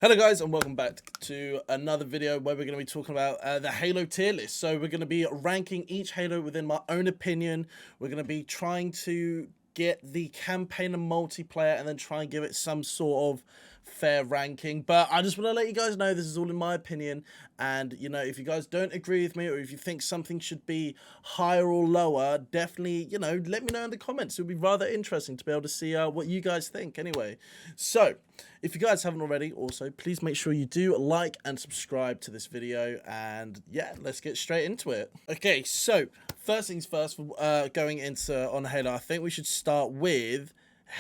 Hello guys and welcome back to another video where we're going to be talking about the Halo tier list. So we're going to be ranking each Halo within my own opinion. We're going to be trying to get the campaign and multiplayer and then try and give it some sort of fair ranking. But I just want to let you guys know this is all in my opinion, and you know, if you guys don't agree with me or if you think something should be higher or lower, definitely, you know, let me know in the comments. It would be rather interesting to be able to see what you guys think anyway. So if you guys haven't already, also please make sure you do like and subscribe to this video, and yeah, let's get straight into it. Okay, so first things first, for going into on Halo, I think we should start with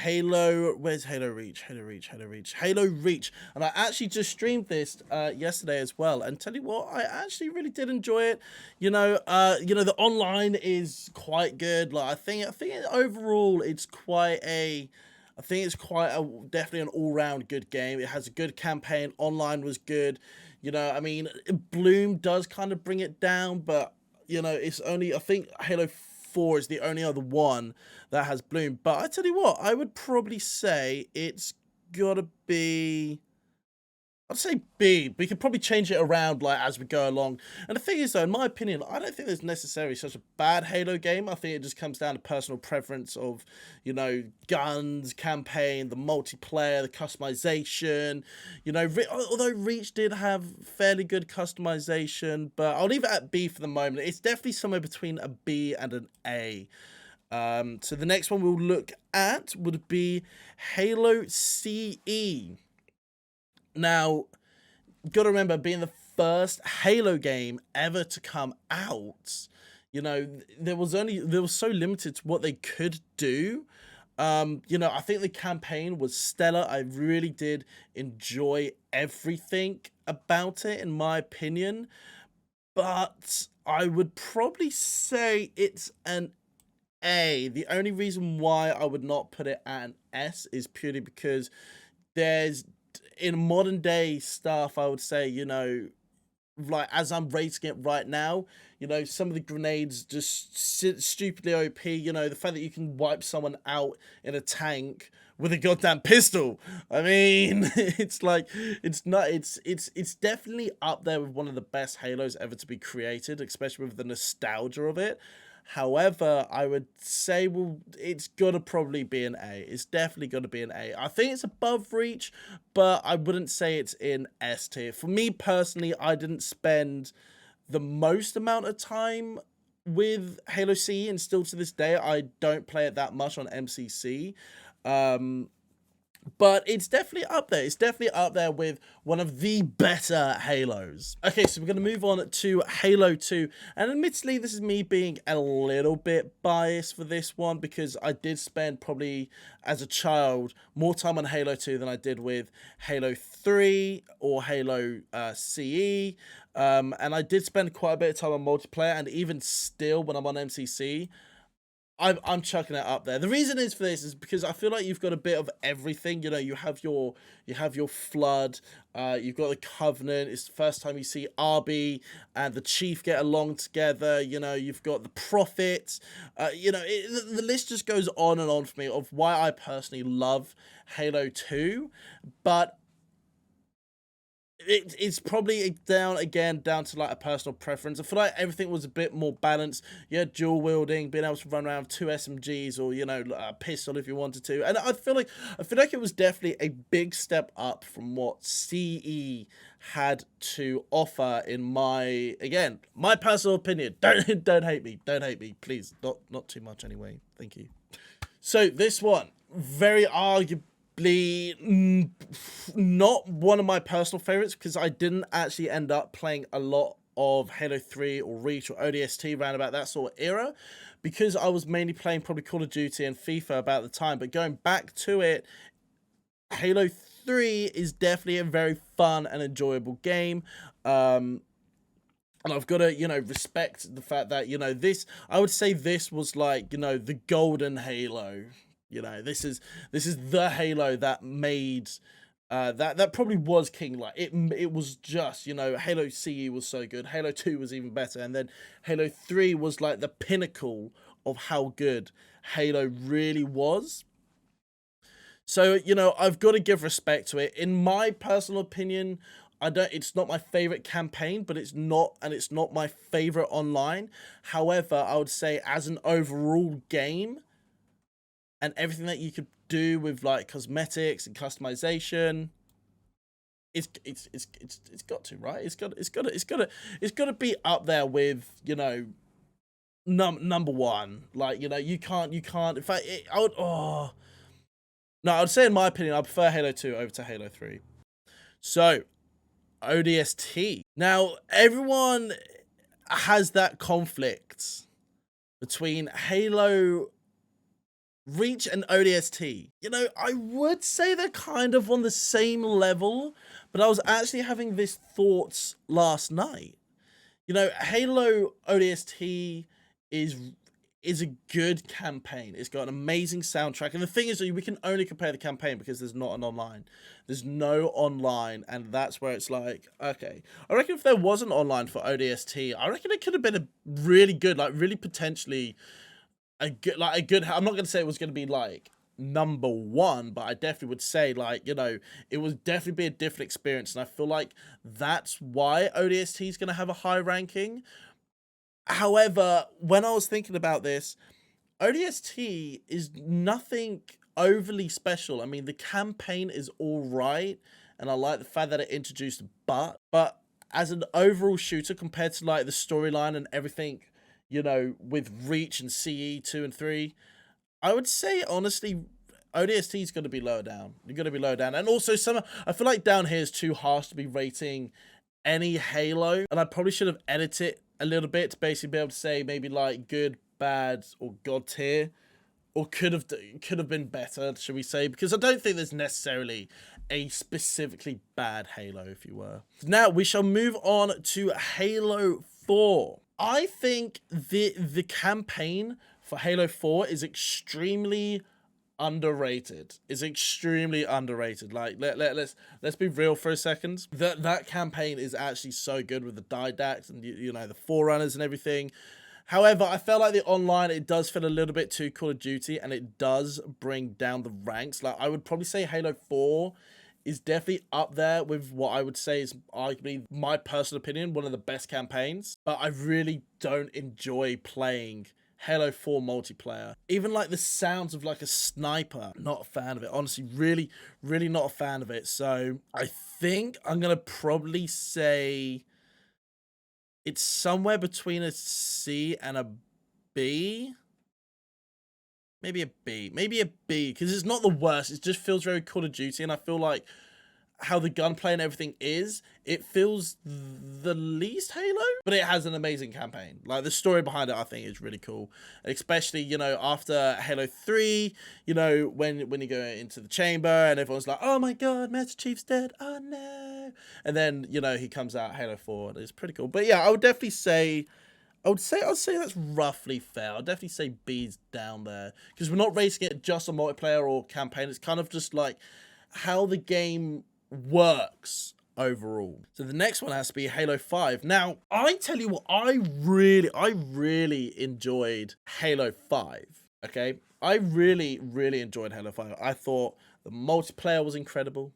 Halo. Where's Halo Reach? Halo Reach. And I actually just streamed this yesterday as well, and tell you what, I actually really did enjoy it. The online is quite good. Like I think overall it's quite a I think it's quite a definitely an all-round good game. It has a good campaign. Online was good. You know, I mean, Bloom does kind of bring it down, but you know, it's only, I think Halo 4 is the only other one that has Bloom. But I tell you what, I would probably say it's gotta be, I'd say B. We could probably change it around like as we go along. And the thing is, though, in my opinion, I don't think there's necessarily such a bad Halo game. I think it just comes down to personal preference of, you know, guns, campaign, the multiplayer, the customization. You know, although Reach did have fairly good customization, but I'll leave it at B for the moment. It's definitely somewhere between a B and an A. So the next one we'll look at would be Halo CE. Now, gotta remember, being the first Halo game ever to come out, you know, there was so limited to what they could do. You know, I think the campaign was stellar. I really did enjoy everything about it, in my opinion. But I would probably say it's an A. The only reason why I would not put it at an S is purely because there's, in modern day stuff, I would say, you know, like as I'm rating it right now, you know, some of the grenades just stupidly OP. You know, the fact that you can wipe someone out in a tank with a goddamn pistol. I mean, it's like, it's not, it's definitely up there with one of the best Halos ever to be created, especially with the nostalgia of it. However, I would say, well, it's gotta probably be an A. It's definitely gotta be an A. I think it's above Reach, but I wouldn't say it's in S tier. For me personally, I didn't spend the most amount of time with Halo CE, and still to this day, I don't play it that much on MCC. Um, but it's definitely up there. It's definitely up there with one of the better Halos. Okay, so we're going to move on to Halo 2. And admittedly, this is me being a little bit biased for this one, because I did spend probably, as a child, more time on Halo 2 than I did with Halo 3 or Halo CE. And I did spend quite a bit of time on multiplayer, and even still, when I'm on MCC, I'm chucking it up there. The reason is for this is because I feel like you've got a bit of everything. You know, you have your flood, you've got the Covenant. It's the first time you see Arby and the Chief get along together. You know, you've got the Prophet. You know, the list just goes on and on for me of why I personally love Halo 2, but it's probably down to like a personal preference. I feel like everything was a bit more balanced. You had dual wielding, being able to run around with two SMGs, or you know, a pistol if you wanted to. And I feel like it was definitely a big step up from what CE had to offer, in my, again, my personal opinion. Don't hate me. Don't hate me, please. Not too much anyway. Thank you. So this one, very arguably not one of my personal favorites, because I didn't actually end up playing a lot of Halo 3 or Reach or ODST around about that sort of era, because I was mainly playing probably Call of Duty and FIFA about the time. But going back to it, Halo 3 is definitely a very fun and enjoyable game. And I've got to, you know, respect the fact that, you know, this, I would say this was like, you know, the golden Halo. You know, this is the Halo that made that probably was king. Like it was just, you know, Halo CE was so good. Halo 2 was even better, and then Halo 3 was like the pinnacle of how good Halo really was. So, you know, I've got to give respect to it. In my personal opinion, it's not my favorite campaign, but it's not my favorite online. However, I would say as an overall game and everything that you could do with like cosmetics and customization, it's got to, right? It's got to be up there with, you know, number one. Like, you know, you can't in fact I would no, I would say in my opinion I prefer Halo 2 over to Halo 3. So, ODST. Now, everyone has that conflict between Halo Reach and ODST. You know, I would say they're kind of on the same level, but I was actually having this thoughts last night. You know, Halo ODST is a good campaign. It's got an amazing soundtrack. And the thing is, we can only compare the campaign because there's not an online. There's no online, and that's where it's like, okay. I reckon if there was an online for ODST, I reckon it could have been a really good, like really potentially a good, I'm not going to say it was going to be like number one, but I definitely would say, like, you know, it would definitely be a different experience. And I feel like that's why ODST is going to have a high ranking. However, when I was thinking about this, ODST is nothing overly special. I mean, the campaign is all right, and I like the fact that it introduced but as an overall shooter compared to like the storyline and everything, you know, with Reach and CE 2 and 3, I would say honestly ODST is going to be lower down. You're going to be lower down. And also I feel like down here is too harsh to be rating any Halo, and I probably should have edited it a little bit to basically be able to say maybe like good, bad, or god tier, or could have been better, should we say, because I don't think there's necessarily a specifically bad Halo, if you were. Now we shall move on to Halo 4. I think the campaign for Halo 4 is extremely underrated. Is extremely underrated. Like let's be real for a second. That campaign is actually so good with the Didacts and you know the Forerunners and everything. However, I felt like the online, it does feel a little bit too Call of Duty, and it does bring down the ranks. Like I would probably say Halo 4 is definitely up there with what I would say is arguably, my personal opinion, one of the best campaigns. But I really don't enjoy playing Halo 4 multiplayer. Even like the sounds of like a sniper, not a fan of it. Honestly, really, really not a fan of it. So I think I'm going to probably say it's somewhere between a C and a B. Maybe a B. Maybe a B, because it's not the worst. It just feels very Call of Duty, and I feel like how the gunplay and everything is, it feels the least Halo, but it has an amazing campaign. Like the story behind it, I think is really cool, especially, you know, after Halo 3, you know, when you go into the chamber and everyone's like, oh my god, Master Chief's dead, oh no, and then, you know, he comes out Halo 4, and it's pretty cool. But yeah, I would definitely say, I'd say that's roughly fair. I'd definitely say B's down there, because we're not rating it just on multiplayer or campaign. It's kind of just like how the game works overall. So the next one has to be Halo 5. Now, I tell you what, I really enjoyed Halo 5. Okay? I really enjoyed Halo 5. I thought the multiplayer was incredible.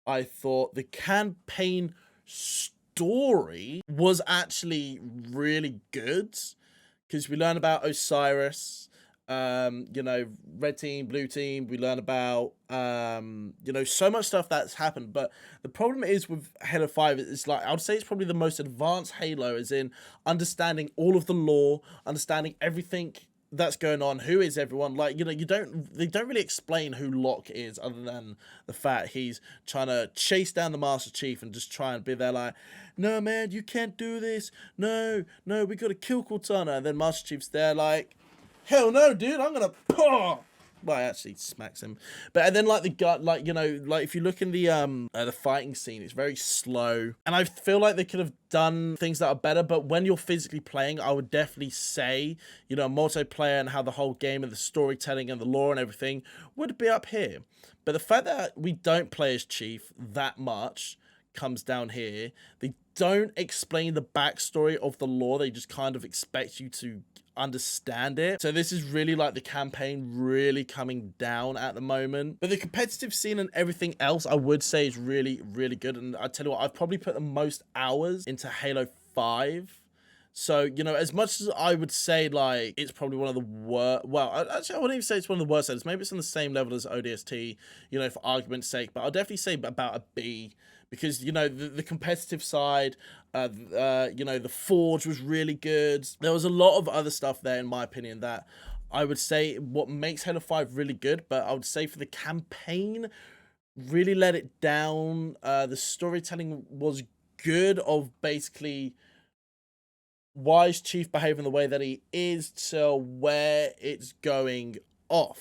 I thought the campaign story was actually really good, because we learn about Osiris, you know, red team, blue team. We learn about, you know, so much stuff that's happened. But the problem is with Halo 5, it's like, I would say it's probably the most advanced Halo, as in understanding all of the lore, understanding everything that's going on, who is everyone. Like, you know, they don't really explain who Locke is, other than the fact he's trying to chase down the Master Chief and just try and be there like, no man, you can't do this, no, we gotta kill Cortana. And then Master Chief's there like, hell no, dude, I'm gonna, well, actually smacks him. But and then like the gut, like, you know, like if you look in the fighting scene, it's very slow, and I feel like they could have done things that are better. But when you're physically playing, I would definitely say, you know, multiplayer and how the whole game and the storytelling and the lore and everything would be up here. But the fact that we don't play as Chief that much comes down here. They don't explain the backstory of the lore. They just kind of expect you to understand it. So this is really like the campaign really coming down at the moment. But the competitive scene and everything else, I would say, is really, really good. And I tell you what, I've probably put the most hours into Halo 5. So, you know, as much as I would say, like, it's probably one of the worst, well, actually, I wouldn't even say it's one of the worst. Maybe it's on the same level as ODST, you know, for argument's sake, but I'll definitely say about a B, because, you know, the competitive side, you know, the Forge was really good. There was a lot of other stuff there, in my opinion, that I would say what makes Halo 5 really good, but I would say for the campaign, really let it down. The storytelling was good, of basically why is Chief behaving the way that he is to where it's going off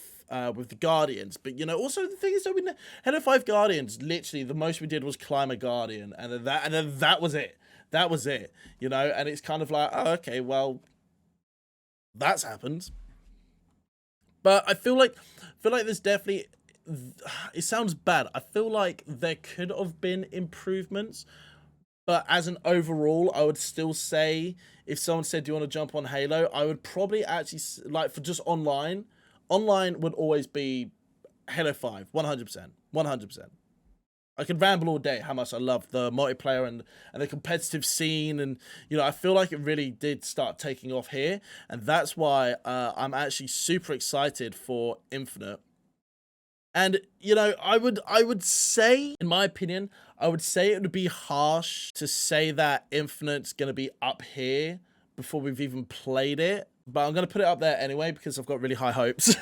with the Guardians. But, you know, also the thing is that we Halo 5 Guardians, literally the most we did was climb a Guardian, and then that was it. That was it, you know, and it's kind of like, oh, okay, well, that's happened. But I feel like there's definitely, it sounds bad, I feel like there could have been improvements. But as an overall, I would still say, if someone said, do you want to jump on Halo? I would probably actually, like, for just online would always be Halo 5, 100%, 100%. I could ramble all day how much I love the multiplayer and the competitive scene. And, you know, I feel like it really did start taking off here. And that's why I'm actually super excited for Infinite. And, you know, I would say, in my opinion, I would say it would be harsh to say that Infinite's going to be up here before we've even played it. But I'm going to put it up there anyway because I've got really high hopes.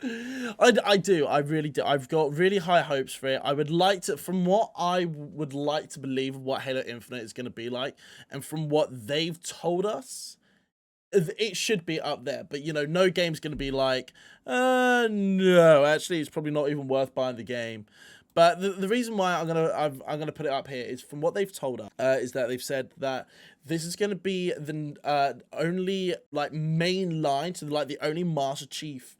I do. I really do. I've got really high hopes for it. I would like to, from what I would like to believe of what Halo Infinite is going to be like, and from what they've told us, it should be up there. But, you know, no game's going to be like, no, actually, it's probably not even worth buying the game. But the reason why I'm gonna put it up here is from what they've told us, is that they've said that this is gonna be the only, like, main line to, like, the only Master Chief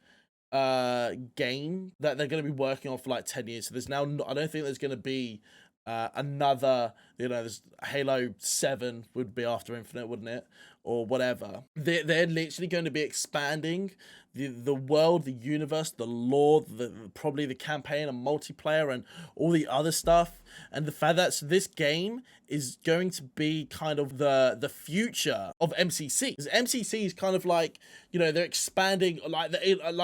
game that they're going to be working on for like 10 years. So there's now, I don't think there's going to be another, you know, there's Halo 7 would be after Infinite, wouldn't it? Or whatever. They're literally going to be expanding the world, the universe, the lore, probably the campaign and multiplayer and all the other stuff. And the fact that this game is going to be kind of the future of MCC. Because MCC is kind of like, you know, they're expanding, like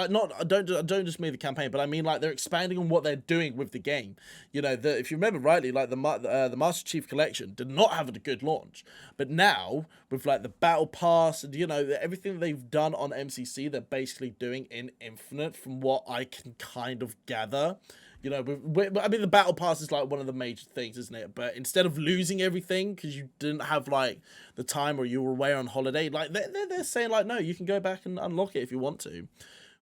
not, I don't just mean the campaign, but I mean like they're expanding on what they're doing with the game. You know, if you remember rightly, like the Master Chief Collection did not have a good launch, but now with like the Battle Pass and, you know, everything they've done on MCC, they're basically doing in Infinite, from what I can kind of gather. You know, I mean, the Battle Pass is like one of the major things, isn't it? But instead of losing everything because you didn't have like the time or you were away on holiday, like they're saying like, no, you can go back and unlock it if you want to,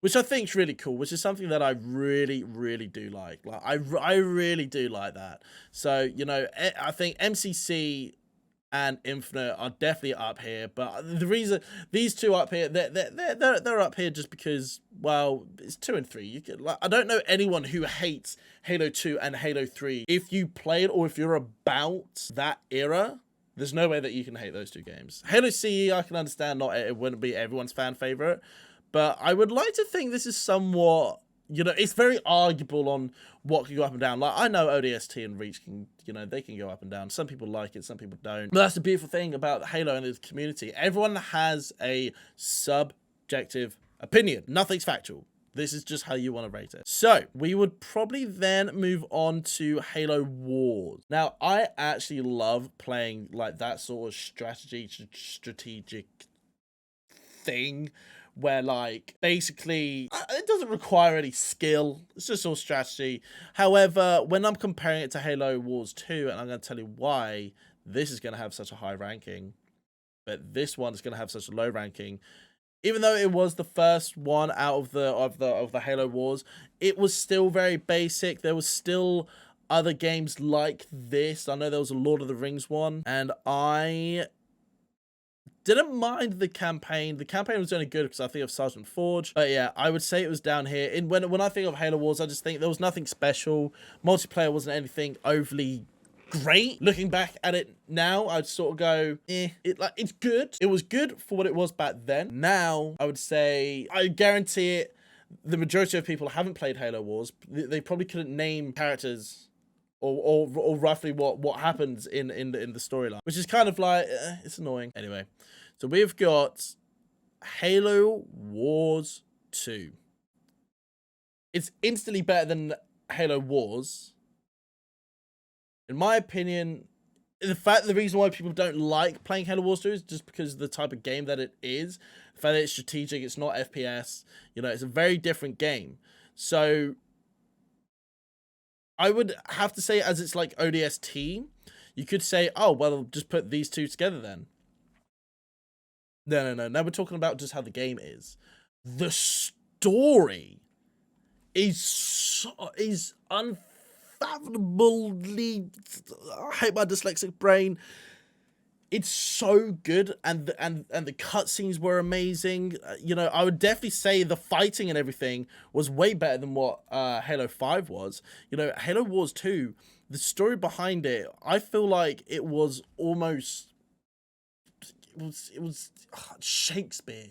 which I think is really cool, which is something that I really, really do like. Like I really do like that. So, you know, I think MCC and Infinite are definitely up here, but the reason these two up here, they're up here just because, well, it's 2 and 3. You could, like, I don't know anyone who hates Halo 2 and Halo 3. If you play it or if you're about that era, there's no way that you can hate those two games. Halo CE, I can understand, not it wouldn't be everyone's fan favorite, but I would like to think this is somewhat, you know, it's very arguable on what can go up and down. Like, I know ODST and Reach can, you know, they can go up and down. Some people like it, some people don't. But that's the beautiful thing about Halo and the community. Everyone has a subjective opinion. Nothing's factual. This is just how you want to rate it. So, we would probably then move on to Halo Wars. Now, I actually love playing, like, that sort of strategic thing, where, like, basically it doesn't require any skill, it's just all strategy. However, when I'm comparing it to Halo Wars 2, and I'm going to tell you why this is going to have such a high ranking, but this one is going to have such a low ranking, even though it was the first one out of the Halo Wars, it was still very basic. There was still other games like this. I know there was a Lord of the Rings one, and I didn't mind the campaign. The campaign was only good because I think of Sergeant Forge. But yeah, I would say it was down here. When I think of Halo Wars, I just think there was nothing special. Multiplayer wasn't anything overly great. Looking back at it now, I'd sort of go, it's good. It was good for what it was back then. Now, I would say, I guarantee it, the majority of people haven't played Halo Wars. They probably couldn't name characters or roughly what happens in the storyline, which is kind of like, it's annoying. Anyway, so we've got Halo Wars 2. It's instantly better than Halo Wars. In my opinion, the reason why people don't like playing Halo Wars 2 is just because of the type of game that it is. The fact that it's strategic, it's not FPS. You know, it's a very different game. So I would have to say, as it's like ODST, you could say, oh, well, just put these two together then. No. Now we're talking about just how the game is. The story is unfathomably, I hate my dyslexic brain. It's so good, and the cutscenes were amazing. You know, I would definitely say the fighting and everything was way better than what Halo 5 was. You know, Halo Wars 2, the story behind it, I feel like it was almost, it was Shakespeare.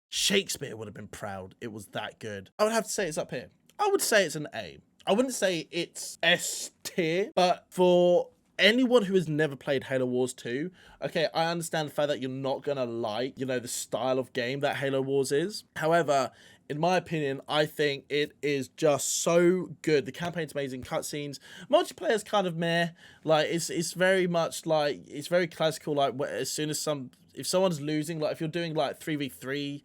Shakespeare would have been proud. It was that good. I would have to say it's up here. I would say it's an A. I wouldn't say it's S tier, but for anyone who has never played Halo Wars 2, okay, I understand the fact that you're not gonna like, you know, the style of game that Halo Wars is. However, in my opinion, I think it is just so good. The campaign's amazing, cutscenes, multiplayer's kind of meh. Like it's very much like, it's very classical. Like as soon as if someone's losing, like if you're doing like 3v3,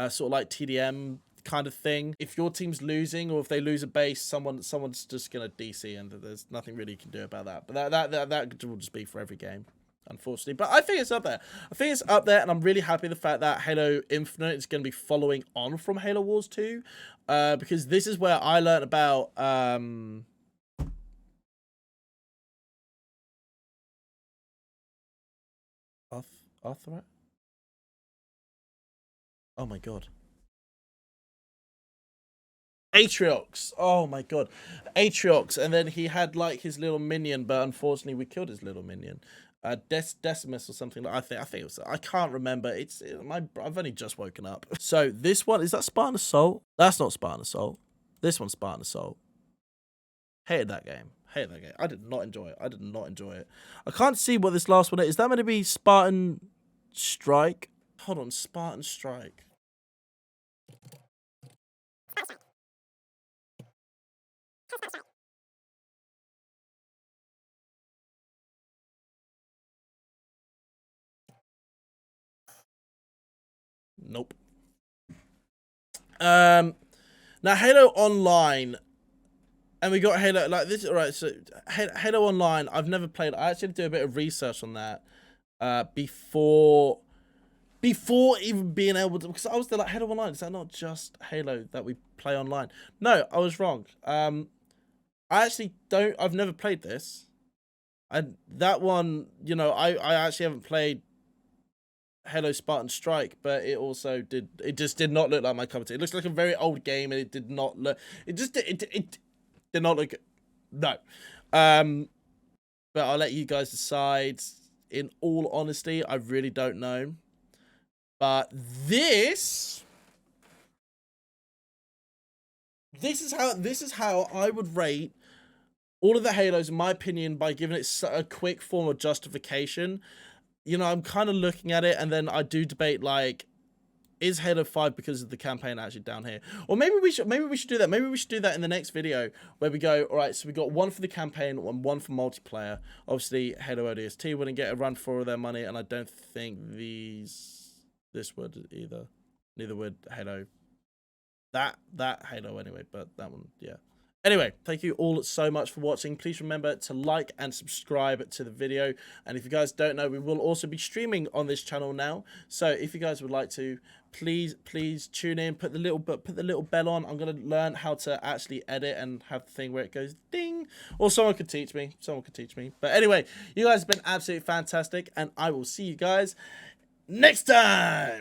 sort of like TDM kind of thing, if your team's losing or if they lose a base, someone's just gonna DC, and there's nothing really you can do about that. But that will just be for every game, unfortunately. But I think it's up there. I think it's up there, and I'm really happy the fact that Halo Infinite is going to be following on from Halo Wars 2, because this is where I learned about Arthur. Oh my god. Atriox. Oh my god. Atriox. And then he had like his little minion, but unfortunately we killed his little minion. Decimus or something. I think it was, I can't remember. I've only just woken up. So this one, is that Spartan Assault? That's not Spartan Assault. This one's Spartan Assault. Hated that game. Hated that game. I did not enjoy it. I did not enjoy it. I can't see what this last one is. Is that meant to be Spartan Strike? Hold on, Spartan Strike. Nope. Now Halo Online, and we got Halo like this. All right, so Halo Online, I've never played. I actually did a bit of research on that before even being able to, because I was there like, Halo Online, is that not just Halo that we play online? No, I was wrong. I actually don't. I've never played this. That one, you know, I actually haven't played Halo Spartan Strike, but it also it just did not look like my cup of tea. It looks like a very old game, and it did not look, it did not look, no. But I'll let you guys decide. In all honesty, I really don't know. But this is how I would rate all of the Halos, in my opinion, by giving it a quick form of justification. You know, I'm kind of looking at it, and then I do debate, like, is Halo 5 because of the campaign actually down here? Or maybe we should do that. Maybe we should do that in the next video, where we go, all right, so we got one for the campaign and one for multiplayer. Obviously, Halo ODST wouldn't get a run for all their money, and I don't think this would either. Neither would Halo. That Halo anyway, but that one, yeah. Anyway, thank you all so much for watching. Please remember to like and subscribe to the video. And if you guys don't know, we will also be streaming on this channel now. So if you guys would like to, please tune in, put the little bell on. I'm gonna learn how to actually edit and have the thing where it goes ding. Or someone could teach me. But anyway, you guys have been absolutely fantastic, and I will see you guys next time.